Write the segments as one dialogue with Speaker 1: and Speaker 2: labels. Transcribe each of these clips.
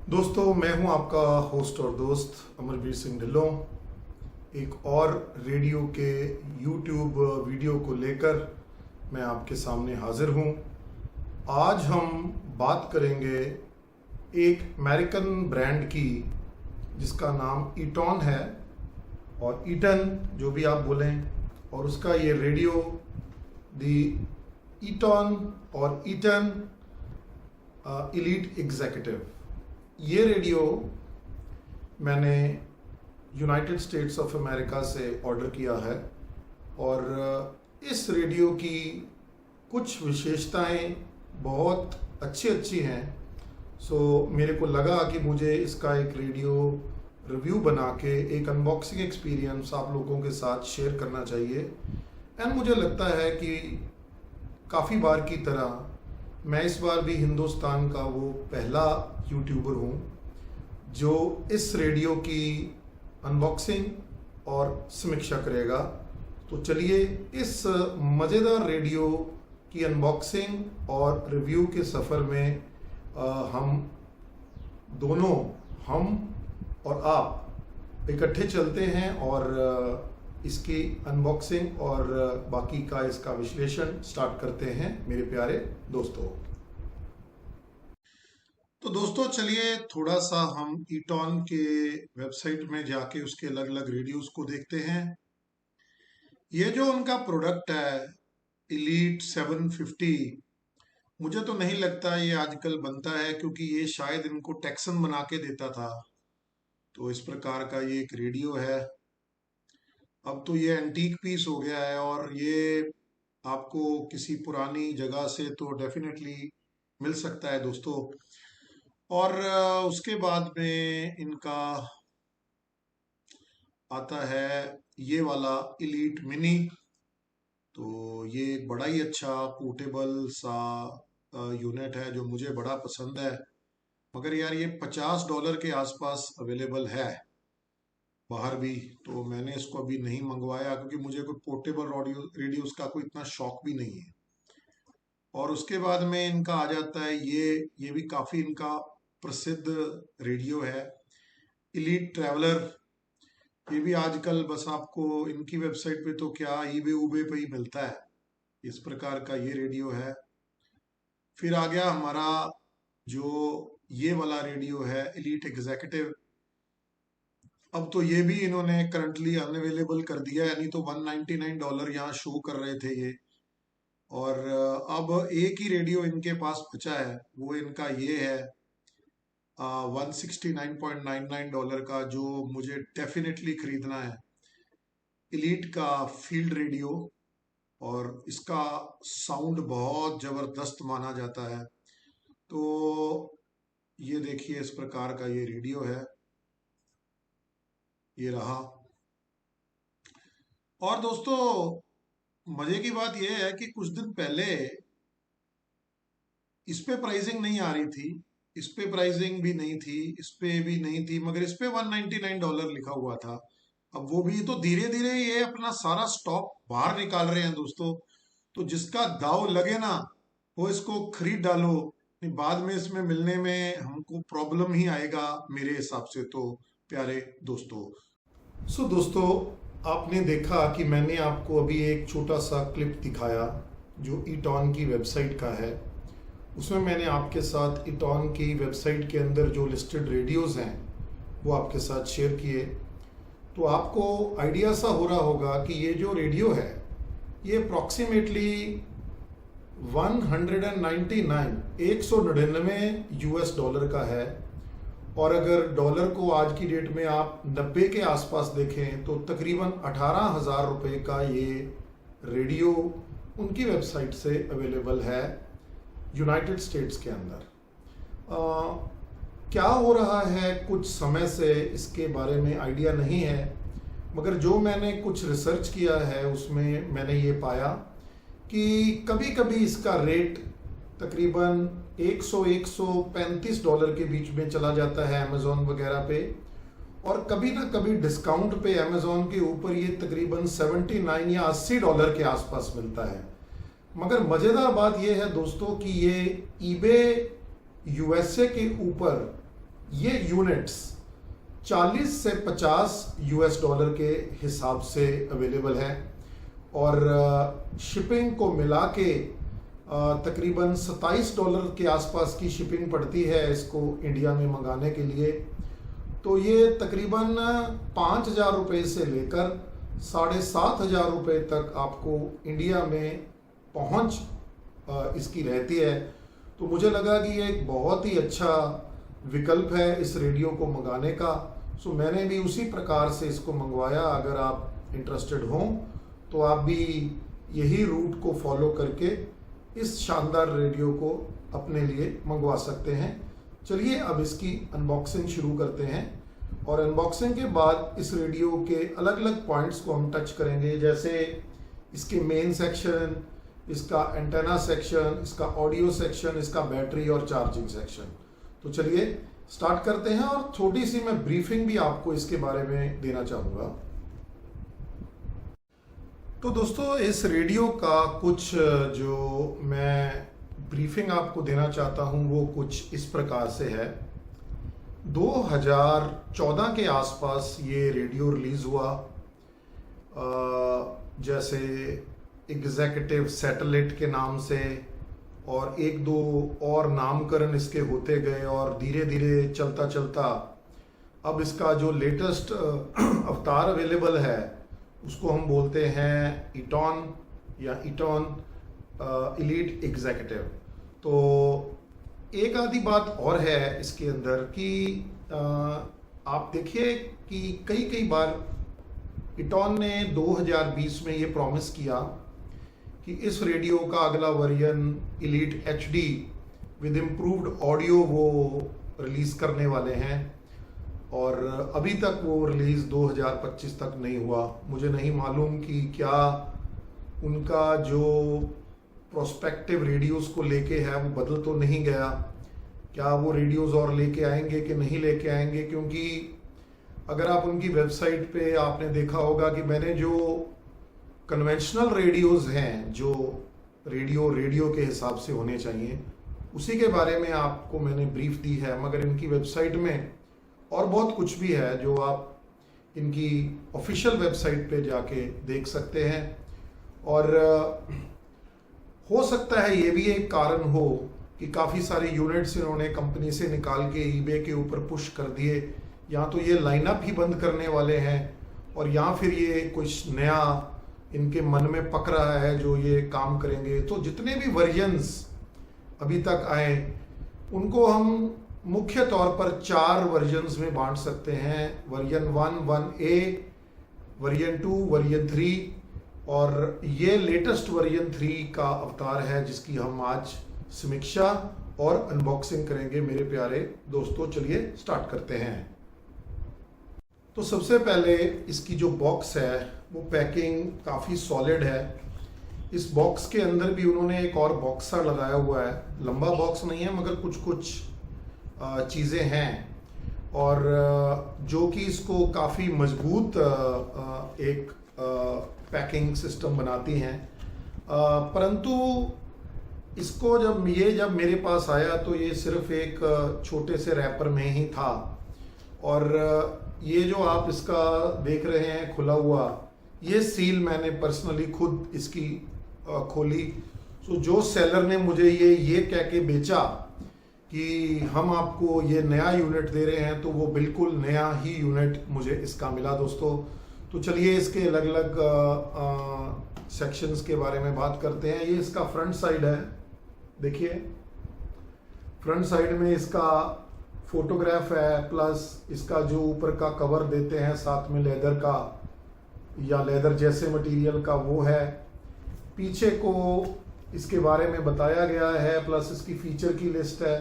Speaker 1: दोस्तों, मैं हूं आपका होस्ट और दोस्त अमरवीर सिंह ढिल्लों। एक और रेडियो के यूट्यूब वीडियो को लेकर मैं आपके सामने हाजिर हूं। आज हम बात करेंगे एक अमेरिकन ब्रांड की जिसका नाम ईटॉन है, और ईटन जो भी आप बोलें, और उसका ये रेडियो दी ईटॉन और ईटन एलीट एग्जीक्यूटिव। ये रेडियो मैंने यूनाइटेड स्टेट्स ऑफ अमेरिका से ऑर्डर किया है, और इस रेडियो की कुछ विशेषताएं बहुत अच्छी हैं। सो मेरे को लगा कि मुझे इसका एक रेडियो रिव्यू बना के एक अनबॉक्सिंग एक्सपीरियंस आप लोगों के साथ शेयर करना चाहिए। एंड मुझे लगता है कि काफ़ी बार की तरह मैं इस बार भी हिंदुस्तान का वो पहला यूट्यूबर हूँ जो इस रेडियो की अनबॉक्सिंग और समीक्षा करेगा। तो चलिए इस मज़ेदार रेडियो की अनबॉक्सिंग और रिव्यू के सफ़र में हम दोनों, हम और आप इकट्ठे चलते हैं और इसकी अनबॉक्सिंग और बाकी का इसका विश्लेषण स्टार्ट करते हैं मेरे प्यारे दोस्तों। तो दोस्तों चलिए थोड़ा सा हम ईटॉन के वेबसाइट में जाके उसके अलग अलग रेडियोस को देखते हैं। ये जो उनका प्रोडक्ट है एलीट 750, मुझे तो नहीं लगता ये आजकल बनता है, क्योंकि ये शायद इनको टेक्सन बना के देता था। तो इस प्रकार का ये एक रेडियो है। अब तो ये एंटीक पीस हो गया है, और ये आपको किसी पुरानी जगह से तो डेफिनेटली मिल सकता है दोस्तों। और उसके बाद में इनका आता है ये वाला एलीट मिनी। तो ये एक बड़ा ही अच्छा पोर्टेबल सा यूनिट है जो मुझे बड़ा पसंद है। मगर यार ये $50 के आसपास अवेलेबल है बाहर भी, तो मैंने इसको अभी नहीं मंगवाया, क्योंकि मुझे कोई पोर्टेबल रेडियोस का कोई इतना शौक भी नहीं है। और उसके बाद में इनका आ जाता है ये भी काफ़ी इनका प्रसिद्ध रेडियो है एलीट ट्रैवलर। ये भी आजकल बस आपको इनकी वेबसाइट पे तो क्या ईबे उबे पे ही मिलता है। इस प्रकार का ये रेडियो है। फिर आ गया हमारा जो ये वाला रेडियो है एलीट एग्जीक्यूटिव। अब तो ये भी इन्होंने करंटली अनअवेलेबल कर दिया है, यानी तो $199 यहाँ शो कर रहे थे ये। और अब एक ही रेडियो इनके पास बचा है, वो इनका ये है $169.99 का, जो मुझे डेफिनेटली खरीदना है, एलीट का फील्ड रेडियो। और इसका साउंड बहुत ज़बरदस्त माना जाता है। तो ये देखिए इस प्रकार का ये रेडियो है, ये रहा। और दोस्तों मजे की बात यह है कि कुछ दिन पहले इस पे प्राइसिंग नहीं आ रही थी, इस पे प्राइसिंग भी नहीं थी, इस पे भी नहीं थी, मगर इस पे $199 लिखा हुआ था। अब वो भी तो धीरे धीरे ये अपना सारा स्टॉक बाहर निकाल रहे हैं दोस्तों। तो जिसका दाव लगे ना वो इसको खरीद डालो, नहीं बाद में इसमें मिलने में हमको प्रॉब्लम ही आएगा मेरे हिसाब से तो प्यारे दोस्तों। सो दोस्तों, आपने देखा कि मैंने आपको अभी एक छोटा सा क्लिप दिखाया जो ईटॉन की वेबसाइट का है। उसमें मैंने आपके साथ ईटॉन की वेबसाइट के अंदर जो लिस्टेड रेडियोज़ हैं वो आपके साथ शेयर किए। तो आपको आइडिया सा हो रहा होगा कि ये जो रेडियो है ये अप्रॉक्सीमेटली 199 $199 का है। और अगर डॉलर को आज की डेट में आप 90 के आसपास देखें तो तकरीबन 18,000 रुपये का ये रेडियो उनकी वेबसाइट से अवेलेबल है यूनाइटेड स्टेट्स के अंदर। क्या हो रहा है कुछ समय से इसके बारे में आइडिया नहीं है, मगर जो मैंने कुछ रिसर्च किया है उसमें मैंने ये पाया कि कभी कभी इसका रेट तकरीबन 100-135 डॉलर के बीच में चला जाता है अमेज़ॉन वगैरह पे, और कभी ना कभी डिस्काउंट पे अमेज़ॉन के ऊपर ये तकरीबन 79 या 80 डॉलर के आसपास मिलता है। मगर मज़ेदार बात ये है दोस्तों कि ये ईबे यूएसए के ऊपर ये यूनिट्स 40 से 50 यूएस डॉलर के हिसाब से अवेलेबल है, और शिपिंग को मिला के तकरीबन 27 डॉलर के आसपास की शिपिंग पड़ती है इसको इंडिया में मंगाने के लिए। तो ये तकरीबन 5,000 रुपये से लेकर 7,500 रुपये तक आपको इंडिया में पहुंच इसकी रहती है। तो मुझे लगा कि ये एक बहुत ही अच्छा विकल्प है इस रेडियो को मंगाने का। सो मैंने भी उसी प्रकार से इसको मंगवाया। अगर आप इंटरेस्टेड हों तो आप भी यही रूट को फॉलो करके इस शानदार रेडियो को अपने लिए मंगवा सकते हैं। चलिए अब इसकी अनबॉक्सिंग शुरू करते हैं, और अनबॉक्सिंग के बाद इस रेडियो के अलग अलग पॉइंट्स को हम टच करेंगे, जैसे इसके मेन सेक्शन, इसका एंटेना सेक्शन, इसका ऑडियो सेक्शन, इसका बैटरी और चार्जिंग सेक्शन। तो चलिए स्टार्ट करते हैं, और थोड़ी सी मैं ब्रीफिंग भी आपको इसके बारे में देना चाहूँगा। तो दोस्तों इस रेडियो का कुछ जो मैं ब्रीफिंग आपको देना चाहता हूँ वो कुछ इस प्रकार से है। 2014 के आसपास ये रेडियो रिलीज़ हुआ, जैसे एग्जीक्यूटिव सैटेलाइट के नाम से, और एक दो और नामकरण इसके होते गए, और धीरे धीरे चलता चलता अब इसका जो लेटेस्ट अवतार अवेलेबल है उसको हम बोलते हैं ईटॉन या ईटॉन एलीट एग्जीक्यूटिव। तो एक आधी बात और है इसके अंदर कि आप देखिए कि कई बार ईटॉन ने 2020 में ये प्रॉमिस किया कि इस रेडियो का अगला version elite HD with improved audio वो रिलीज़ करने वाले हैं, और अभी तक वो रिलीज़ 2025 तक नहीं हुआ। मुझे नहीं मालूम कि क्या उनका जो प्रोस्पेक्टिव रेडियोस को लेके है वो बदल तो नहीं गया, क्या वो रेडियोस और लेके आएंगे कि नहीं लेके आएंगे, क्योंकि अगर आप उनकी वेबसाइट पे आपने देखा होगा कि मैंने जो कन्वेंशनल रेडियोस हैं जो रेडियो के हिसाब से होने चाहिए उसी के बारे में आपको मैंने ब्रीफ दी है, मगर इनकी वेबसाइट में और बहुत कुछ भी है जो आप इनकी ऑफिशियल वेबसाइट पे जाके देख सकते हैं। और हो सकता है ये भी एक कारण हो कि काफ़ी सारे यूनिट्स इन्होंने कंपनी से निकाल के ईबे के ऊपर पुश कर दिए, या तो ये लाइनअप ही बंद करने वाले हैं, और या फिर ये कुछ नया इनके मन में पक रहा है जो ये काम करेंगे। तो जितने भी वर्जन्स अभी तक आए उनको हम मुख्य तौर पर 4 वर्जन्स में बांट सकते हैं। वर्जन 1, 1A, वर्जन 2, वर्जन 3, और ये लेटेस्ट वर्जन 3 का अवतार है जिसकी हम आज समीक्षा और अनबॉक्सिंग करेंगे मेरे प्यारे दोस्तों। चलिए स्टार्ट करते हैं। तो सबसे पहले इसकी जो बॉक्स है वो पैकिंग काफ़ी सॉलिड है। इस बॉक्स के अंदर भी उन्होंने एक और बॉक्सर लगाया हुआ है, लंबा बॉक्स नहीं है मगर कुछ चीज़ें हैं, और जो कि इसको काफ़ी मजबूत एक पैकिंग सिस्टम बनाती हैं। परंतु इसको जब मेरे पास आया तो ये सिर्फ एक छोटे से रैपर में ही था, और ये जो आप इसका देख रहे हैं खुला हुआ, ये सील मैंने पर्सनली खुद इसकी खोली। सो जो सेलर ने मुझे ये कह के बेचा कि हम आपको ये नया यूनिट दे रहे हैं, तो वो बिल्कुल नया ही यूनिट मुझे इसका मिला दोस्तों। तो चलिए इसके अलग अलग सेक्शंस के बारे में बात करते हैं। ये इसका फ्रंट साइड है, देखिए फ्रंट साइड में इसका फोटोग्राफ है, प्लस इसका जो ऊपर का कवर देते हैं साथ में लेदर का या लेदर जैसे मटेरियल का वो है। पीछे को इसके बारे में बताया गया है, प्लस इसकी फीचर की लिस्ट है।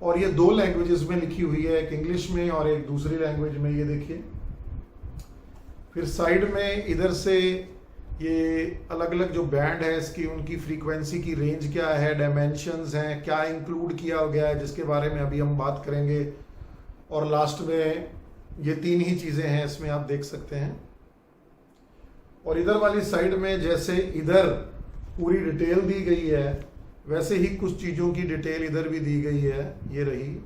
Speaker 1: और ये 2 लैंग्वेजेस में लिखी हुई है, एक इंग्लिश में और एक दूसरी लैंग्वेज में, ये देखिए। फिर साइड में इधर से ये अलग अलग जो बैंड है इसकी, उनकी फ्रीक्वेंसी की रेंज क्या है, डायमेंशंस हैं, क्या इंक्लूड किया गया है जिसके बारे में अभी हम बात करेंगे। और लास्ट में ये 3 ही चीज़ें हैं इसमें, आप देख सकते हैं। और इधर वाली साइड में जैसे इधर पूरी डिटेल दी गई है, वैसे ही कुछ चीज़ों की डिटेल इधर भी दी गई है, ये रही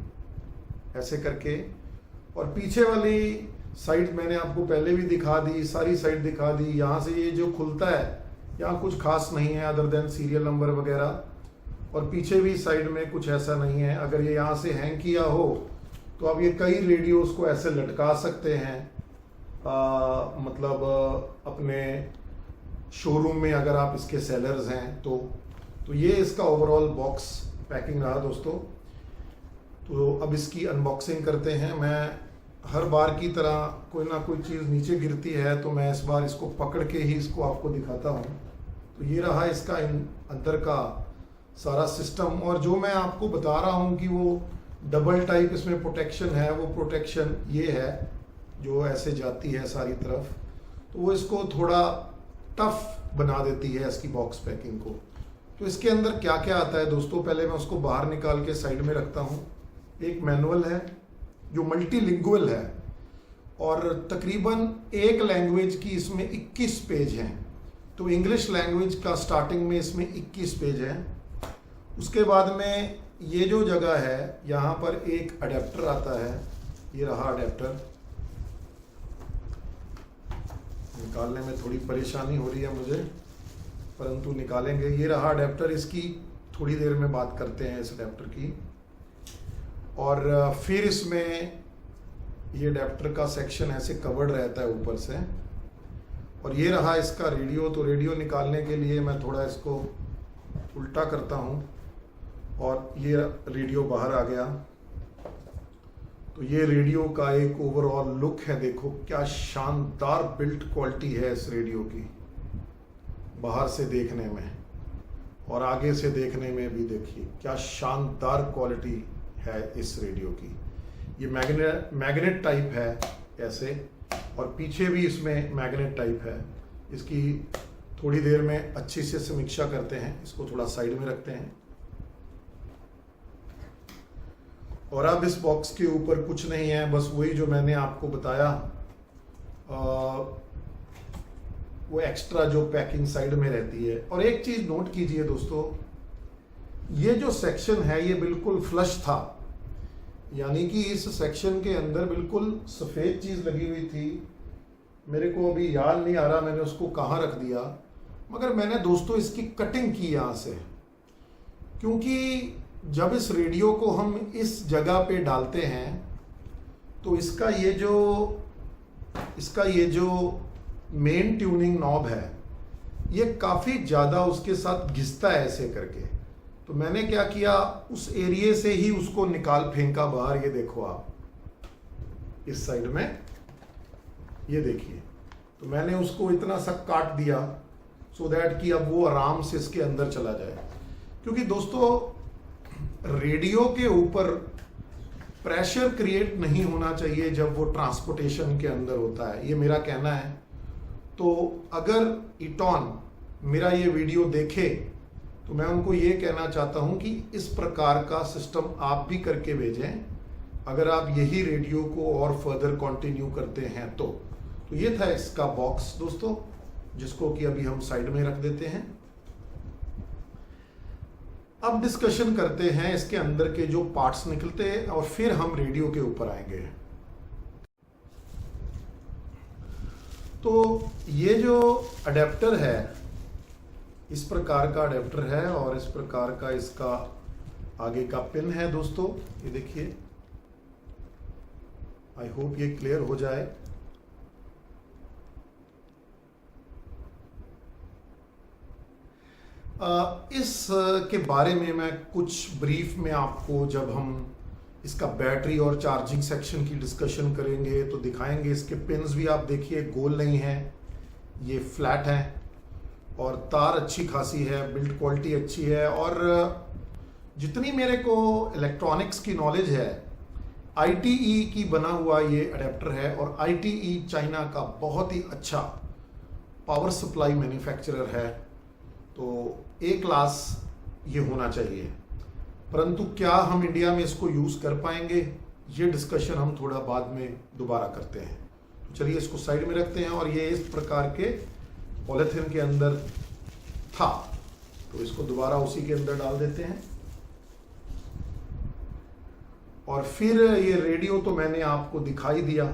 Speaker 1: ऐसे करके। और पीछे वाली साइड मैंने आपको पहले भी दिखा दी, सारी साइड दिखा दी। यहाँ से ये जो खुलता है, यहाँ कुछ खास नहीं है अदर देन सीरियल नंबर वगैरह। और पीछे भी साइड में कुछ ऐसा नहीं है। अगर ये यहाँ से हैंग किया हो तो आप ये कई रेडियोस को ऐसे लटका सकते हैं, मतलब अपने शोरूम में अगर आप इसके सेलर्स हैं तो ये इसका ओवरऑल बॉक्स पैकिंग रहा दोस्तों। तो अब इसकी अनबॉक्सिंग करते हैं। मैं हर बार की तरह कोई ना कोई चीज़ नीचे गिरती है तो मैं इस बार इसको पकड़ के ही इसको आपको दिखाता हूँ। तो ये रहा इसका अंदर का सारा सिस्टम। और जो मैं आपको बता रहा हूँ कि वो डबल टाइप इसमें प्रोटेक्शन है, वो प्रोटेक्शन ये है जो ऐसे जाती है सारी तरफ, तो वो इसको थोड़ा टफ बना देती है इसकी बॉक्स पैकिंग को। तो इसके अंदर क्या क्या आता है दोस्तों, पहले मैं उसको बाहर निकाल के साइड में रखता हूँ। एक मैनुअल है जो मल्टीलिंगुअल है और तकरीबन एक लैंग्वेज की इसमें 21 पेज हैं। तो इंग्लिश लैंग्वेज का स्टार्टिंग में इसमें 21 पेज है। उसके बाद में ये जो जगह है, यहाँ पर एक अडेप्टर आता है, ये रहा अडेप्टर। निकालने में थोड़ी परेशानी हो रही है मुझे, परंतु निकालेंगे। ये रहा अडेप्टर, इसकी थोड़ी देर में बात करते हैं इस अडेप्टर की। और फिर इसमें ये अडेप्टर का सेक्शन ऐसे कवर्ड रहता है ऊपर से। और ये रहा इसका रेडियो। तो रेडियो निकालने के लिए मैं थोड़ा इसको उल्टा करता हूँ और ये रेडियो बाहर आ गया। तो ये रेडियो का एक ओवरऑल लुक है, देखो क्या शानदार बिल्ट क्वालिटी है इस रेडियो की, बाहर से देखने में और आगे से देखने में भी। देखिए क्या शानदार क्वालिटी है इस रेडियो की। ये मैग्नेट टाइप है ऐसे, और पीछे भी इसमें मैग्नेट टाइप है। इसकी थोड़ी देर में अच्छी से समीक्षा करते हैं, इसको थोड़ा साइड में रखते हैं। और अब इस बॉक्स के ऊपर कुछ नहीं है, बस वही जो मैंने आपको बताया, वो एक्स्ट्रा जो पैकिंग साइड में रहती है। और एक चीज नोट कीजिए दोस्तों, ये जो सेक्शन है ये बिल्कुल फ्लश था, यानी कि इस सेक्शन के अंदर बिल्कुल सफेद चीज लगी हुई थी। मेरे को अभी याद नहीं आ रहा मैंने उसको कहाँ रख दिया, मगर मैंने दोस्तों इसकी कटिंग की यहाँ से, क्योंकि जब इस रेडियो को हम इस जगह पे डालते हैं तो इसका ये जो मेन ट्यूनिंग नॉब है ये काफ़ी ज़्यादा उसके साथ घिसता है ऐसे करके। तो मैंने क्या किया, उस एरिया से ही उसको निकाल फेंका बाहर। ये देखो आप इस साइड में, ये देखिए। तो मैंने उसको इतना सा काट दिया सो दैट कि अब वो आराम से इसके अंदर चला जाए। क्योंकि दोस्तों रेडियो के ऊपर प्रेशर क्रिएट नहीं होना चाहिए जब वो ट्रांसपोर्टेशन के अंदर होता है, ये मेरा कहना है। तो अगर इटॉन मेरा ये वीडियो देखे तो मैं उनको ये कहना चाहता हूँ कि इस प्रकार का सिस्टम आप भी करके भेजें, अगर आप यही रेडियो को और फर्दर कंटिन्यू करते हैं तो ये था इसका बॉक्स दोस्तों, जिसको कि अभी हम साइड में रख देते हैं। अब डिस्कशन करते हैं इसके अंदर के जो पार्ट्स निकलते हैं और फिर हम रेडियो के ऊपर आएंगे। तो ये जो अडेप्टर है, इस प्रकार का अडेप्टर है और इस प्रकार का इसका आगे का पिन है दोस्तों, ये देखिए। आई होप ये क्लियर हो जाए। इस के बारे में मैं कुछ ब्रीफ में आपको जब हम इसका बैटरी और चार्जिंग सेक्शन की डिस्कशन करेंगे, तो दिखाएंगे। इसके पिन्स भी आप देखिए गोल नहीं हैं, ये फ्लैट हैं, और तार अच्छी खासी है, बिल्ड क्वालिटी अच्छी है। और जितनी मेरे को इलेक्ट्रॉनिक्स की नॉलेज है, ITE की बना हुआ ये अडेप्टर है, और ITE चाइना का बहुत ही अच्छा पावर सप्लाई मैन्युफैक्चरर है, तो ए क्लास ये होना चाहिए। परंतु क्या हम इंडिया में इसको यूज़ कर पाएंगे, ये डिस्कशन हम थोड़ा बाद में दोबारा करते हैं। तो चलिए इसको साइड में रखते हैं। और ये इस प्रकार के पॉलीथिन के अंदर था, तो इसको दोबारा उसी के अंदर डाल देते हैं। और फिर ये रेडियो तो मैंने आपको दिखाई दिया,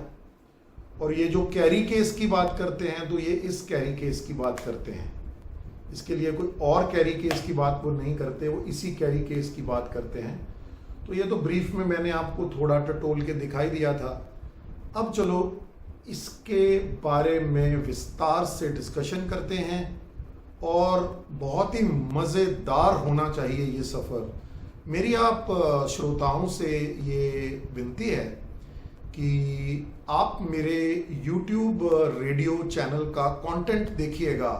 Speaker 1: और ये जो कैरी केस की बात करते हैं, तो ये इस कैरी केस की बात करते हैं। इसके लिए कोई और कैरी केस की बात वो नहीं करते, वो इसी कैरी केस की बात करते हैं। तो ये तो ब्रीफ में मैंने आपको थोड़ा टटोल के दिखाई दिया था। अब चलो इसके बारे में विस्तार से डिस्कशन करते हैं, और बहुत ही मज़ेदार होना चाहिए ये सफ़र। मेरी आप श्रोताओं से ये विनती है कि आप मेरे YouTube रेडियो चैनल का कंटेंट देखिएगा।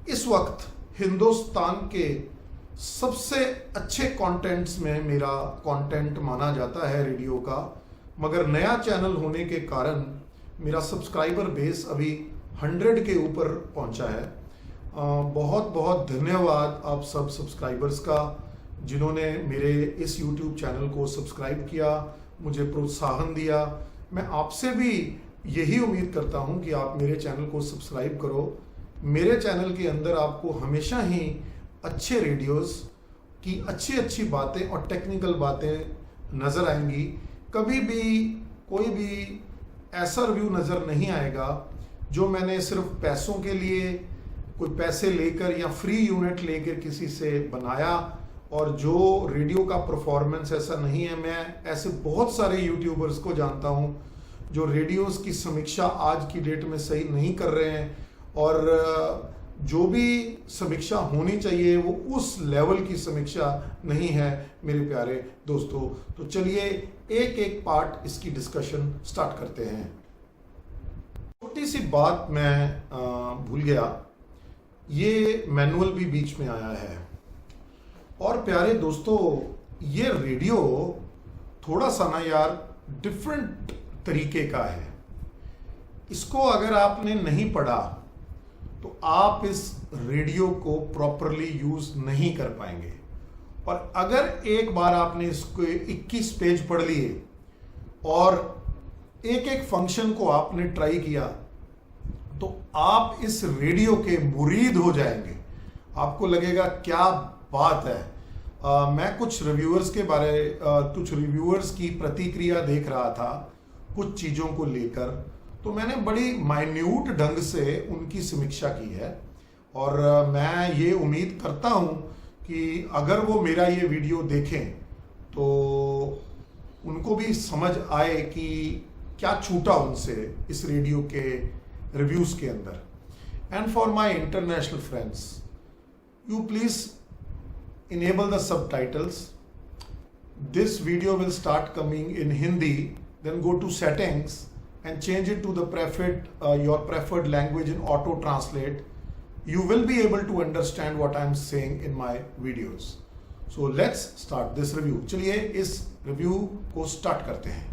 Speaker 1: इस वक्त हिंदुस्तान के सबसे अच्छे कंटेंट्स में मेरा कंटेंट माना जाता है रेडियो का, मगर नया चैनल होने के कारण मेरा सब्सक्राइबर बेस अभी 100 के ऊपर पहुंचा है। बहुत बहुत धन्यवाद आप सब सब्सक्राइबर्स का, जिन्होंने मेरे इस YouTube चैनल को सब्सक्राइब किया, मुझे प्रोत्साहन दिया। मैं आपसे भी यही उम्मीद करता हूं कि आप मेरे चैनल को सब्सक्राइब करो। मेरे चैनल के अंदर आपको हमेशा ही अच्छे रेडियोस की अच्छी अच्छी बातें और टेक्निकल बातें नज़र आएंगी। कभी भी कोई भी ऐसा रिव्यू नज़र नहीं आएगा जो मैंने सिर्फ पैसों के लिए, कोई पैसे लेकर या फ्री यूनिट लेकर किसी से बनाया, और जो रेडियो का परफॉर्मेंस ऐसा नहीं है। मैं ऐसे बहुत सारे यूट्यूबर्स को जानता हूं जो रेडियोस की समीक्षा आज की डेट में सही नहीं कर रहे हैं, और जो भी समीक्षा होनी चाहिए वो उस लेवल की समीक्षा नहीं है मेरे प्यारे दोस्तों। तो चलिए एक एक पार्ट इसकी डिस्कशन स्टार्ट करते हैं। छोटी सी बात मैं भूल गया, ये मैनुअल भी बीच में आया है। और प्यारे दोस्तों, ये रेडियो थोड़ा सा ना यार डिफरेंट तरीके का है। इसको अगर आपने नहीं पढ़ा तो आप इस रेडियो को प्रॉपरली यूज नहीं कर पाएंगे। और अगर एक बार आपने इसको 21 पेज पढ़ लिए और एक एक फंक्शन को आपने ट्राई किया, तो आप इस रेडियो के मुरीद हो जाएंगे। आपको लगेगा क्या बात है। मैं कुछ रिव्यूअर्स की प्रतिक्रिया देख रहा था कुछ चीज़ों को लेकर, तो मैंने बड़ी माइन्यूट ढंग से उनकी समीक्षा की है। और मैं ये उम्मीद करता हूँ कि अगर वो मेरा ये वीडियो देखें तो उनको भी समझ आए कि क्या छूटा उनसे इस रेडियो के रिव्यूज़ के अंदर। And for my international friends, you please enable the subtitles. This video will start coming in Hindi, then go to settings and change it to the your preferred language in auto translate. You will be able to understand what I am saying in my videos. So let's start this review. चलिए इस review को start करते हैं।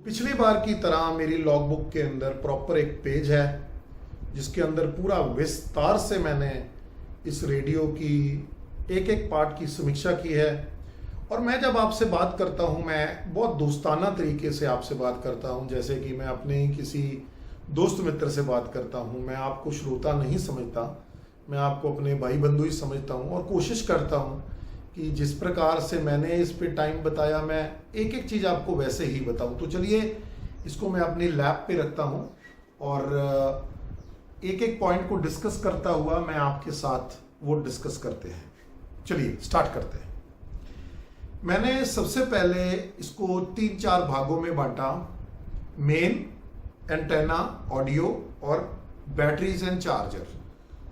Speaker 1: पिछली बार की तरह मेरी logbook के अंदर प्रॉपर एक पेज है जिसके अंदर पूरा विस्तार से मैंने इस रेडियो की एक एक पार्ट की समीक्षा की है। और मैं जब आपसे बात करता हूं, मैं बहुत दोस्ताना तरीके से आपसे बात करता हूं, जैसे कि मैं अपने ही किसी दोस्त मित्र से बात करता हूं। मैं आपको श्रोता नहीं समझता, मैं आपको अपने भाई बंधु ही समझता हूं, और कोशिश करता हूं कि जिस प्रकार से मैंने इस पे टाइम बताया, मैं एक एक चीज़ आपको वैसे ही बताऊं। तो चलिए इसको मैं अपनी लैप पे रखता हूं और एक एक पॉइंट को डिस्कस करता हुआ मैं आपके साथ वो डिस्कस करते हैं। चलिए स्टार्ट करते हैं। मैंने सबसे पहले इसको 3-4 भागों में बांटा, मेन, एंटेना, ऑडियो और बैटरीज एंड चार्जर।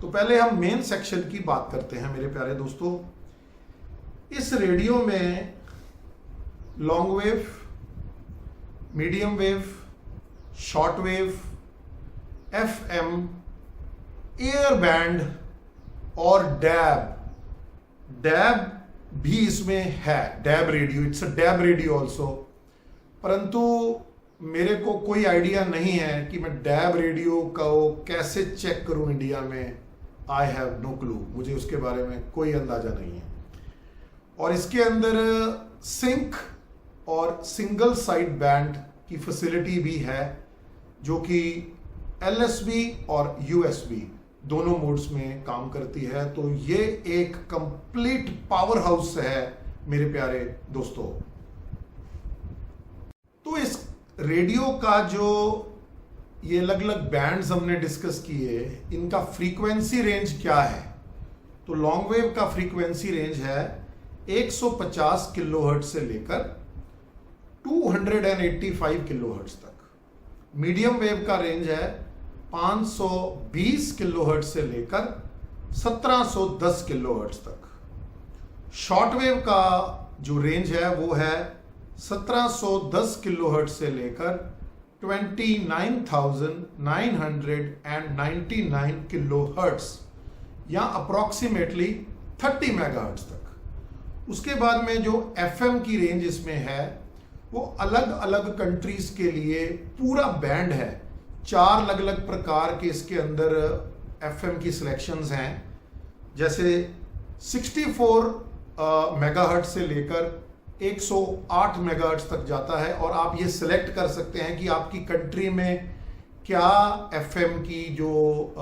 Speaker 1: तो पहले हम मेन सेक्शन की बात करते हैं मेरे प्यारे दोस्तों। इस रेडियो में long wave, medium wave, short wave, FM, air band और डैब। डैब भी इसमें है, dab radio, it's a dab radio also. परंतु मेरे को कोई आइडिया नहीं है कि मैं डैब रेडियो को कैसे चेक करूं इंडिया में। आई हैव नो क्लू, मुझे उसके बारे में कोई अंदाजा नहीं है। और इसके अंदर सिंक और सिंगल साइड बैंड की फैसिलिटी भी है, जो कि LSB और USB दोनों मोड्स में काम करती है। तो ये एक कंप्लीट पावर हाउस है मेरे प्यारे दोस्तों। तो इस रेडियो का जो ये अलग अलग बैंड्स हमने डिस्कस किए, इनका फ्रीक्वेंसी रेंज क्या है? तो लॉन्ग वेव का फ्रीक्वेंसी रेंज है 150 किलोहर्ट्ज से लेकर 285 किलोहर्ट्ज तक। मीडियम वेव का रेंज है 520 किलोहर्ट्ज से लेकर 1710 किलोहर्ट्ज तक। शॉर्ट वेव का जो रेंज है वो है 1710 किलोहर्ट्ज से लेकर 29,999 किलोहर्ट्ज या अप्रॉक्सीमेटली 30 मेगाहर्ट्ज तक। उसके बाद में जो FM की रेंज इसमें है वो अलग अलग कंट्रीज के लिए पूरा बैंड है। 4 अलग अलग प्रकार के इसके अंदर FM की सिलेक्शंस हैं, जैसे 64 मेगाहर्ट्ज से लेकर 108 मेगाहर्ट्ज तक जाता है। और आप ये सिलेक्ट कर सकते हैं कि आपकी कंट्री में क्या FM की जो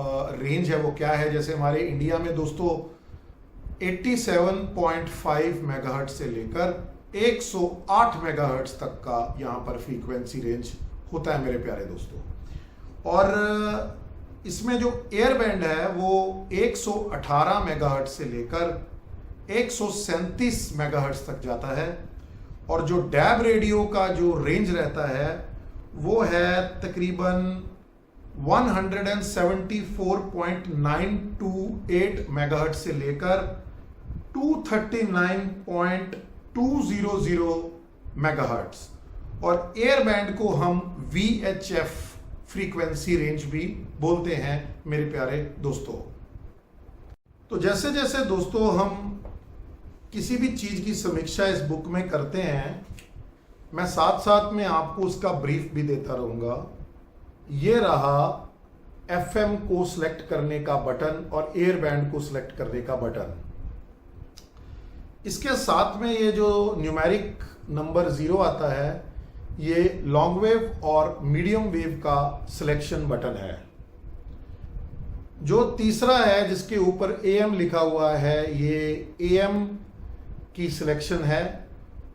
Speaker 1: रेंज है वो क्या है। जैसे हमारे इंडिया में दोस्तों 87.5 मेगाहर्ट्ज से लेकर 108 मेगाहर्ट्ज तक का यहाँ पर फ्रीक्वेंसी रेंज होता है मेरे प्यारे दोस्तों। और इसमें जो एयर बैंड है वो 118 मेगाहर्ट्ज से लेकर 137 मेगाहर्ट्ज तक जाता है। और जो डैब रेडियो का जो रेंज रहता है वो है तकरीबन 174.928 मेगाहर्ट्ज से लेकर 239.200 मेगाहर्ट्ज। और एयर बैंड को हम VHF फ्रीक्वेंसी रेंज भी बोलते हैं मेरे प्यारे दोस्तों। तो जैसे जैसे दोस्तों हम किसी भी चीज की समीक्षा इस बुक में करते हैं, मैं साथ साथ में आपको उसका ब्रीफ भी देता रहूंगा। ये रहा FM को सिलेक्ट करने का बटन और एयर बैंड को सिलेक्ट करने का बटन। इसके साथ में ये जो न्यूमेरिक नंबर 0 आता है, ये लॉन्ग वेव और मीडियम वेव का सिलेक्शन बटन है। जो तीसरा है जिसके ऊपर AM लिखा हुआ है, ये AM की सिलेक्शन है।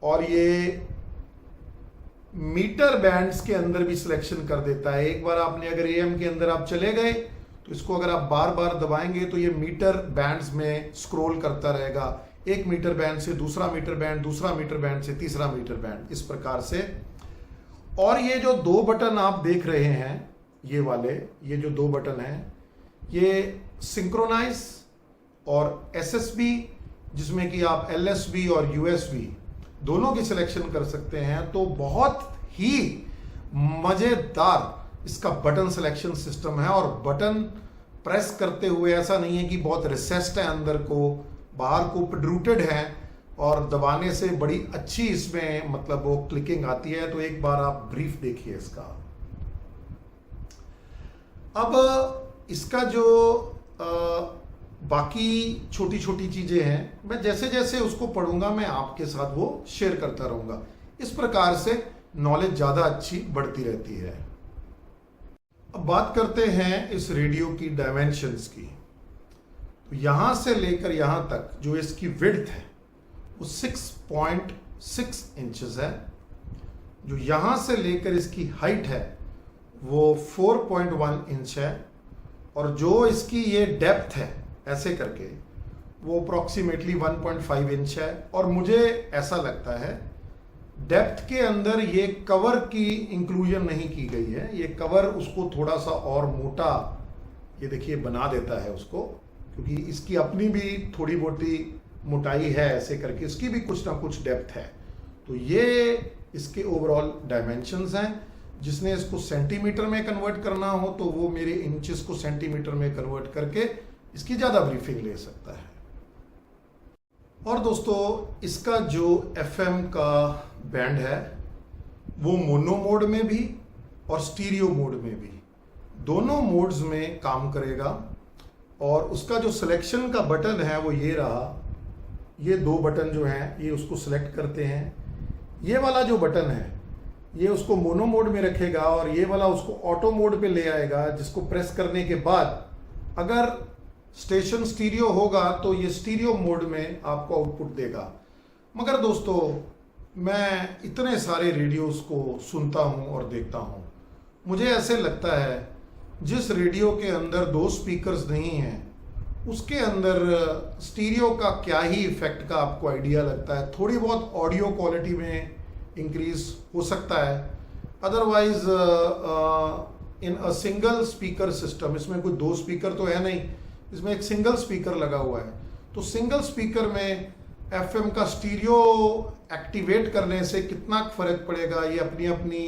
Speaker 1: और ये मीटर बैंड्स के अंदर भी सिलेक्शन कर देता है। एक बार आपने अगर AM के अंदर आप चले गए तो इसको अगर आप बार बार दबाएंगे तो ये मीटर बैंड्स में स्क्रॉल करता रहेगा, एक मीटर बैंड से दूसरा मीटर बैंड, दूसरा मीटर बैंड से तीसरा मीटर बैंड, इस प्रकार से। और ये जो 2 बटन आप देख रहे हैं, ये वाले, ये जो 2 बटन हैं, ये सिंक्रोनाइज और SSB, जिसमें कि आप LSB और USB दोनों की सिलेक्शन कर सकते हैं। तो बहुत ही मजेदार इसका बटन सिलेक्शन सिस्टम है। और बटन प्रेस करते हुए ऐसा नहीं है कि बहुत रिसेस्ड है, अंदर को, बाहर को प्रोट्रूडेड है, और दबाने से बड़ी अच्छी इसमें मतलब वो क्लिकिंग आती है। तो एक बार आप ब्रीफ देखिए इसका। अब इसका जो बाकी छोटी छोटी चीजें हैं, मैं जैसे जैसे उसको पढ़ूंगा मैं आपके साथ वो शेयर करता रहूंगा। इस प्रकार से नॉलेज ज्यादा अच्छी बढ़ती रहती है। अब बात करते हैं इस रेडियो की डायमेंशंस की। तो यहां से लेकर यहां तक जो इसकी विड्थ है वो 6.6 इंचेस है। जो यहां से लेकर इसकी हाइट है वो 4.1 इंच है। और जो इसकी ये डेप्थ है ऐसे करके वो अप्रॉक्सीमेटली 1.5 इंच है। और मुझे ऐसा लगता है डेप्थ के अंदर ये कवर की इंक्लूजन नहीं की गई है। ये कवर उसको थोड़ा सा और मोटा, ये देखिए, बना देता है उसको, क्योंकि इसकी अपनी भी थोड़ी मोटी मोटाई है, ऐसे करके इसकी भी कुछ ना कुछ डेप्थ है। तो ये इसके ओवरऑल डायमेंशंस हैं। जिसने इसको सेंटीमीटर में कन्वर्ट करना हो तो वो मेरे इंचेस को सेंटीमीटर में कन्वर्ट करके इसकी ज़्यादा ब्रीफिंग ले सकता है। और दोस्तों, इसका जो FM का बैंड है वो मोनो मोड में भी और स्टीरियो मोड में भी, दोनों मोड्स में काम करेगा। और उसका जो सिलेक्शन का बटन है वो ये रहा, ये दो बटन जो हैं ये उसको सिलेक्ट करते हैं। ये वाला जो बटन है ये उसको मोनो मोड में रखेगा और ये वाला उसको ऑटो मोड पे ले आएगा, जिसको प्रेस करने के बाद अगर स्टेशन स्टीरियो होगा तो ये स्टीरियो मोड में आपको आउटपुट देगा। मगर दोस्तों, मैं इतने सारे रेडियोस को सुनता हूँ और देखता हूँ, मुझे ऐसे लगता है जिस रेडियो के अंदर दो स्पीकर्स नहीं हैं उसके अंदर स्टीरियो का क्या ही इफेक्ट का आपको आइडिया लगता है। थोड़ी बहुत ऑडियो क्वालिटी में इंक्रीज हो सकता है, otherwise in a single speaker system, इसमें कोई दो स्पीकर तो है नहीं, इसमें एक सिंगल स्पीकर लगा हुआ है। तो सिंगल स्पीकर में FM का स्टीरियो एक्टिवेट करने से कितना फर्क पड़ेगा, ये अपनी अपनी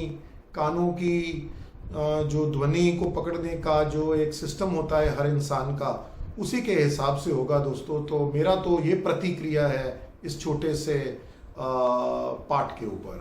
Speaker 1: कानों की जो ध्वनि को पकड़ने का जो एक सिस्टम होता है हर इंसान का, उसी के हिसाब से होगा दोस्तों। तो मेरा तो ये प्रतिक्रिया है इस छोटे से पार्ट के ऊपर।